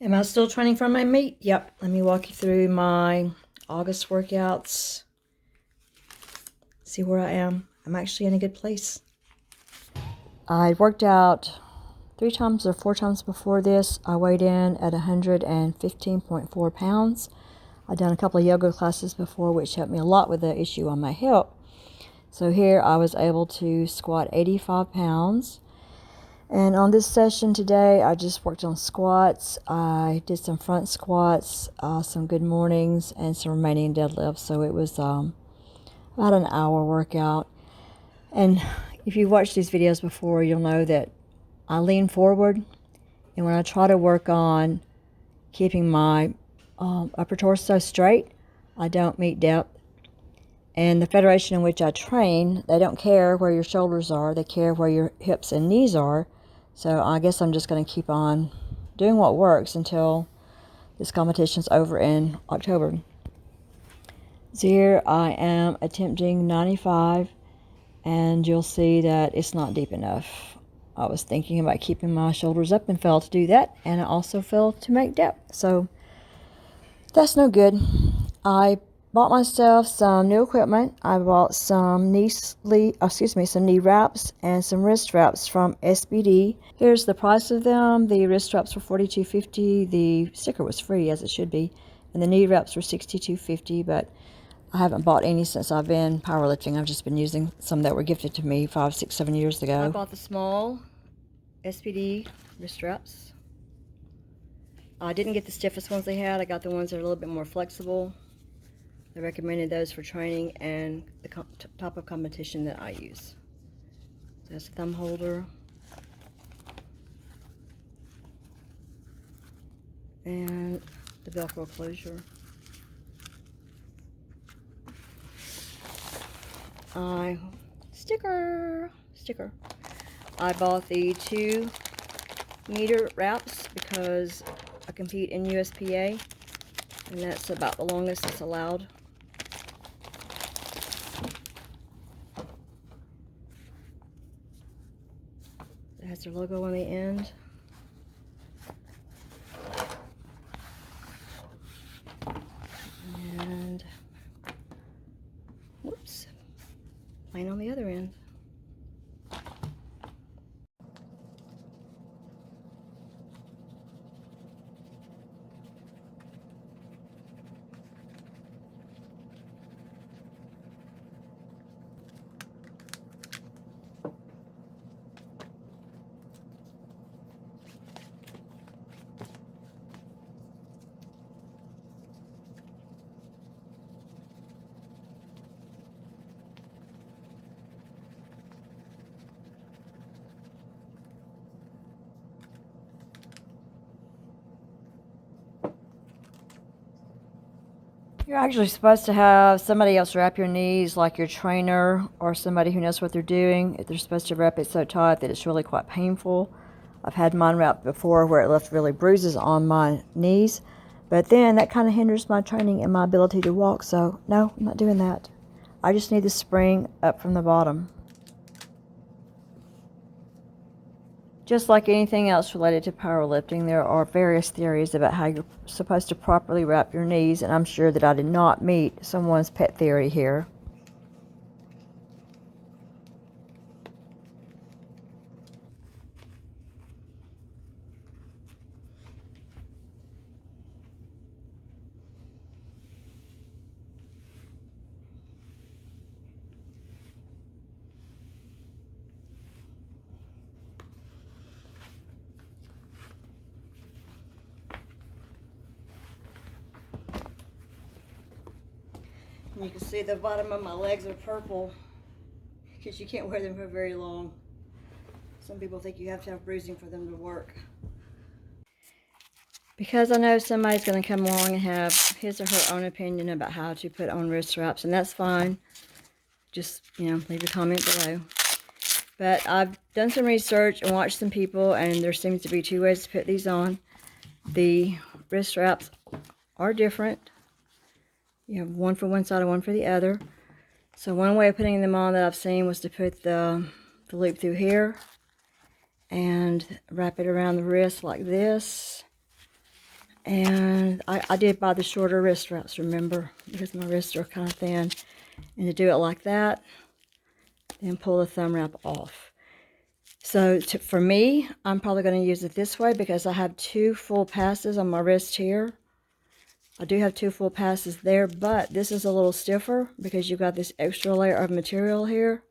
Am I still training for my meet? Yep. Let me walk you through my August workouts. See where I am. I'm actually in a good place. I worked out 3 times or 4 times before this. I weighed in at 115.4 pounds. I'd done a couple of yoga classes before, which helped me a lot with the issue on my hip. So here I was able to squat 85 pounds. And on this session today, I just worked on squats. I did some front squats, some good mornings, and some remaining deadlifts. So it was about an hour workout. And if you've watched these videos before, you'll know that I lean forward. And when I try to work on keeping my upper torso straight, I don't meet depth. And the federation in which I train, they don't care where your shoulders are. They care where your hips and knees are. So I guess I'm just going to keep on doing what works until this competition's over in October. So here I am attempting 95, and you'll see that it's not deep enough. I was thinking about keeping my shoulders up and failed to do that, and I also failed to make depth. So that's no good. I bought myself some new equipment. I bought some knee wraps and some wrist wraps from SBD. Here's the price of them. The wrist wraps were $42.50. The sticker was free, as it should be, and the knee wraps were $62.50. But I haven't bought any since I've been powerlifting. I've just been using some that were gifted to me 5, 6, 7 years ago. I bought the small SBD wrist wraps. I didn't get the stiffest ones they had. I got the ones that are a little bit more flexible. They recommended those for training and the type of competition that I use. So that's a thumb holder. And the Velcro closure. Sticker. I bought the 2-meter wraps because I compete in USPA, and that's about the longest that's allowed. It has their logo on the end. And whoops, plain on the other end. You're actually supposed to have somebody else wrap your knees, like your trainer or somebody who knows what they're doing. If they're supposed to wrap it so tight that it's really quite painful. I've had mine wrapped before where it left really bruises on my knees. But then that kind of hinders my training and my ability to walk. So no, I'm not doing that. I just need the spring up from the bottom. Just like anything else related to powerlifting, there are various theories about how you're supposed to properly wrap your knees, and I'm sure that I did not meet someone's pet theory here. You can see the bottom of my legs are purple because you can't wear them for very long. Some people think you have to have bruising for them to work. Because I know somebody's going to come along and have his or her own opinion about how to put on wrist wraps, and that's fine. Just, leave your comment below. But I've done some research and watched some people, and there seems to be 2 ways to put these on. The wrist wraps are different. You have one for one side and one for the other. So one way of putting them on that I've seen was to put the loop through here and wrap it around the wrist like this. And I did buy the shorter wrist straps, remember, because my wrists are kind of thin. And to do it like that, then pull the thumb wrap off. So for me, I'm probably going to use it this way because I have 2 full passes on my wrist here. I do have 2 full passes there, but this is a little stiffer because you've got this extra layer of material here,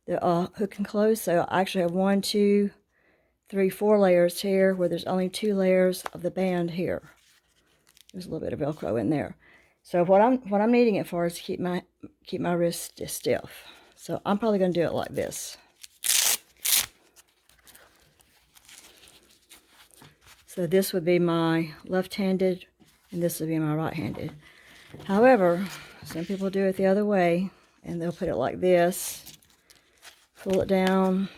the hook and close. So I actually have 1, 2, 3, 4 layers here where there's only 2 layers of the band here. There's a little bit of Velcro in there. So what I'm needing it for is to keep my wrist stiff. So I'm probably going to do it like this. So this would be my left-handed, and this would be my right-handed. However, some people do it the other way, and they'll put it like this, pull it down,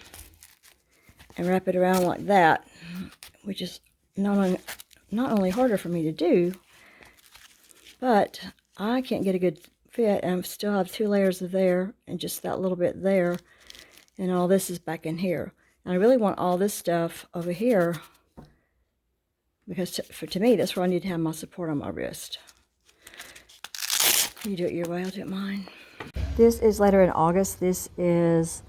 and wrap it around like that, which is not only harder for me to do, but I can't get a good fit, and I still have 2 layers of there, and just that little bit there, and all this is back in here. And I really want all this stuff over here, because to me, that's where I need to have my support on my wrist. You do it your way, I'll do it mine. This is later in August. This is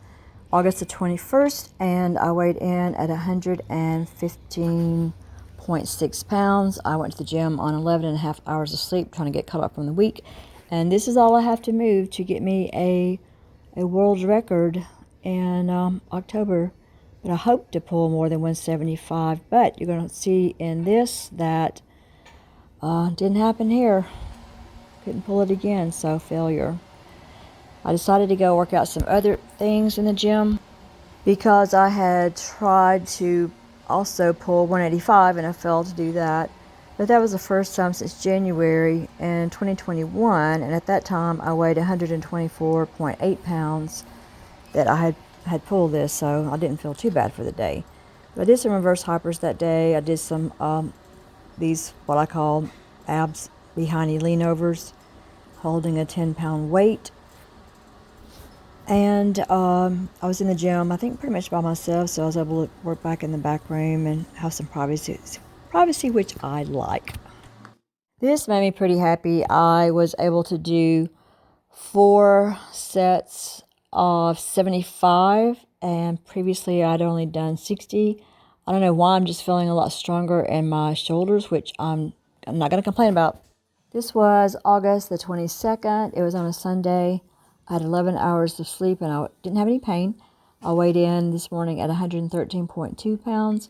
August the 21st, and I weighed in at 115.6 pounds. I went to the gym on 11.5 hours of sleep, trying to get caught up from the week. And this is all I have to move to get me a world record in October. But I hope to pull more than 175. But you're going to see in this that didn't happen here. Couldn't pull it again, so failure. I decided to go work out some other things in the gym because I had tried to also pull 185 and I failed to do that. But that was the first time since January in 2021, and at that time I weighed 124.8 pounds that I had pulled this, so I didn't feel too bad for the day. But I did some reverse hoppers that day. I did some these what I call abs behind leanovers, holding a 10-pound weight. And I was in the gym, I think pretty much by myself, so I was able to work back in the back room and have some privacy which I like. This made me pretty happy. I was able to do 4 sets of 75, and previously I'd only done 60. I don't know why, I'm just feeling a lot stronger in my shoulders, which I'm not going to complain about. This was August the 22nd. It was on a Sunday. I had 11 hours of sleep and I didn't have any pain. I weighed in this morning at 113.2 pounds,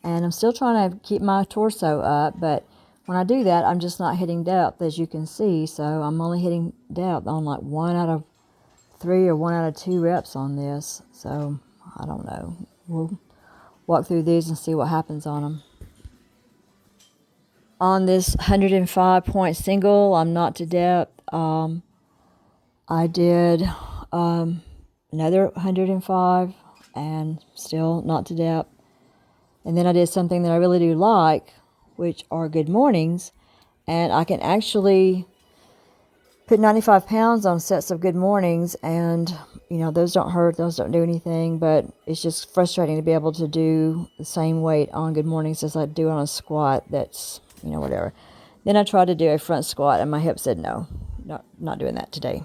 and I'm still trying to keep my torso up, but when I do that, I'm just not hitting depth, as you can see. So I'm only hitting depth on like 1 out of 3 or 1 out of 2 reps on this. So I don't know. We'll walk through these and see what happens on them. On this 105-point single, I'm not to depth. I did another 105 and still not to depth. And then I did something that I really do like, which are good mornings. And I can actually put 95 pounds on sets of good mornings, and you know, those don't hurt, those don't do anything, but it's just frustrating to be able to do the same weight on good mornings as I do on a squat. That's, you know, whatever. Then I tried to do a front squat and my hip said no, not doing that today.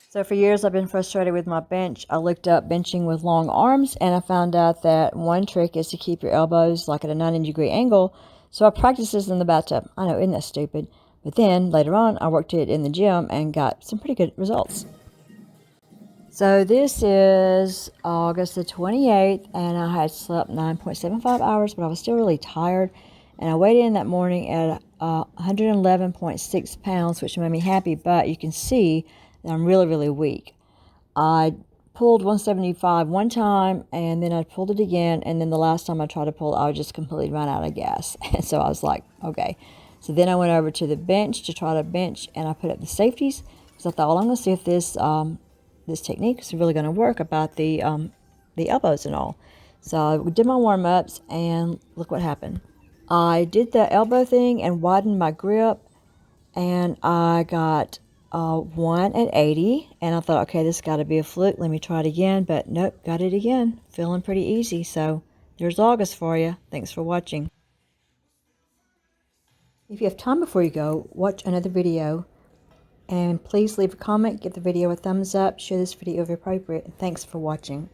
So for years I've been frustrated with my bench. I looked up benching with long arms, and I found out that one trick is to keep your elbows like at a 90-degree angle. So I practiced this in the bathtub. I know, isn't that stupid? But then later on I worked it in the gym and got some pretty good results. So this is August the 28th, and I had slept 9.75 hours, but I was still really tired. And I weighed in that morning at 111.6 pounds, which made me happy, but you can see that I'm really, really weak. I pulled 175 one time, and then I pulled it again, and then the last time I tried to pull, I just completely ran out of gas. And so I was like, okay. So then I went over to the bench to try to bench, and I put up the safeties, because I thought, well, I'm going to see if this this technique is really going to work about the elbows and all. So I did my warm-ups, and look what happened. I did the elbow thing and widened my grip, and I got 1 at 80, and I thought, okay, this got to be a fluke. Let me try it again, but nope, got it again. Feeling pretty easy. So there's August for you. Thanks for watching. If you have time before you go, watch another video. And please leave a comment, give the video a thumbs up, share this video if appropriate, and thanks for watching.